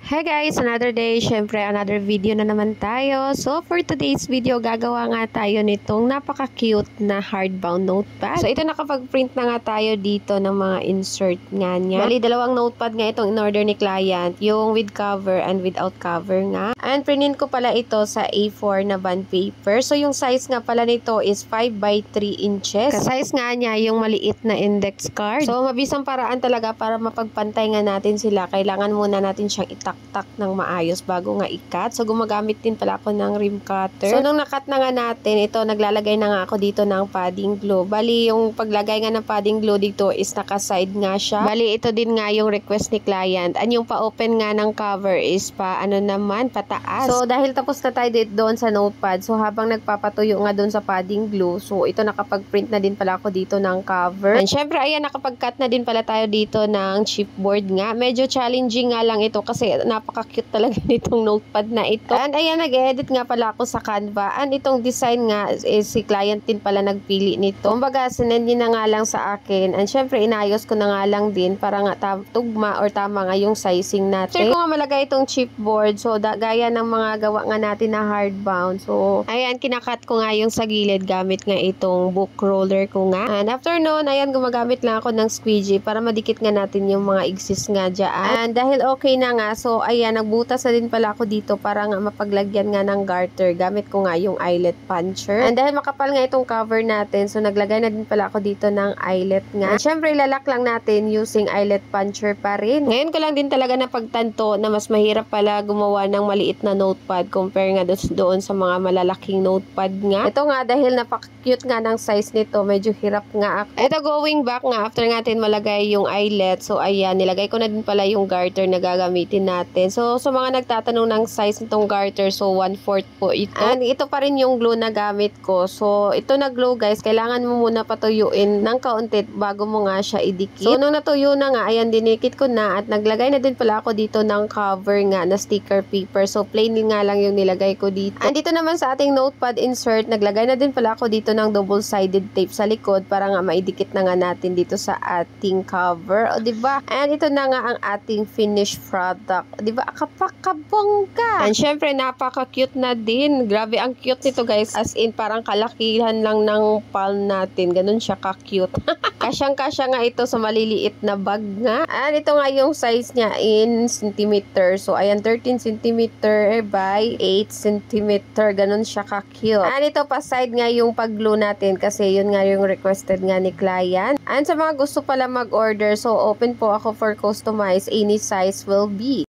Hi guys, another day, syempre another video na naman tayo. So for today's video, gagawa nga tayo nitong napaka-cute na hardbound notepad. So ito nakapag-print na nga tayo dito ng mga insert nga niya. Bali, dalawang notepad nga itong in-order ni client, yung with cover and without cover nga. And printin ko pala ito sa A4 na bond paper. So yung size nga pala nito is 5 by 3 inches. Ka-size nga niya yung maliit na index card. So mabisang paraan talaga para mapagpantay nga natin sila. Kailangan muna natin siyang itak ng maayos bago nga i-cut. So, gumagamit din pala ako ng rim cutter. So, nung nakat na nga natin, ito, naglalagay na nga ako dito ng padding glue. Bali, yung paglagay nga ng padding glue dito is naka-side nga siya. Bali, ito din nga yung request ni client. And yung pa-open nga ng cover is pataas. So, dahil tapos na tayo dito doon sa notepad, so habang nagpapatuyo nga doon sa padding glue, so ito nakapag-print na din pala ako dito ng cover. And syempre, ayan, nakapag-cut na din pala tayo dito ng chipboard nga. Medyo challenging nga lang ito kasi napaka-cute talaga nitong notepad na ito. And ayan, nag-edit nga pala ako sa Canva. And itong design nga, si client din pala nagpili nito. Kumbaga, sinend niya na nga lang sa akin. And syempre, inayos ko na nga lang din para nga tugma or tama nga yung sizing natin. Sure ko nga malagay itong chipboard. So, gaya ng mga gawa nga natin na hardbound. So, ayan, kinakat ko nga yung sa gilid gamit nga itong book roller ko nga. And after nun, ayan, gumagamit lang ako ng squeegee para madikit nga natin yung mga exist nga dyan. And dahil okay na nga, so, ayan, nagbutas na din pala ako dito para nga mapaglagyan nga ng garter. Gamit ko nga yung eyelet puncher. And dahil makapal nga itong cover natin, so naglagay na din pala ako dito ng eyelet nga. And syempre, ilalak lang natin using eyelet puncher pa rin. Ngayon ko lang din talaga napagtanto na mas mahirap pala gumawa ng maliit na notepad compare nga doon sa mga malalaking notepad nga. Ito nga, dahil napaka-cute nga ng size nito, medyo hirap nga ako. Ito, going back nga, after natin malagay yung eyelet, so ayan, nilagay ko na din pala yung garter na gagamitin natin. So, sa mga nagtatanong ng size nitong garter, so 1/4 po ito. And ito pa rin yung glue na gamit ko. So, ito na glue guys, kailangan mo muna patuyuin ng kaunti bago mo nga siya idikit. So, nung natuyo na nga, ayan, dinikit ko na at naglagay na din pala ako dito ng cover nga na sticker paper. So, plain din nga lang yung nilagay ko dito. And dito naman sa ating notepad insert, naglagay na din pala ako dito ng double-sided tape sa likod para nga maidikit na nga natin dito sa ating cover. O, diba? And ito na nga ang ating finished product. Diba? Kapakabongga. And syempre, napaka-cute na din. Grabe, ang cute nito guys. As in, parang kalakihan lang ng palm natin. Ganun siya ka-cute. Kasyang-kasya nga ito sa maliliit na bag nga. And ito nga yung size niya in centimeter. So, ayan, 13 centimeter by 8 centimeter. Ganun siya ka-cute. And ito pa side nga yung pag-glue natin kasi yun nga yung requested nga ni client. And sa mga gusto pala mag-order, so open po ako for customize. Any size will be.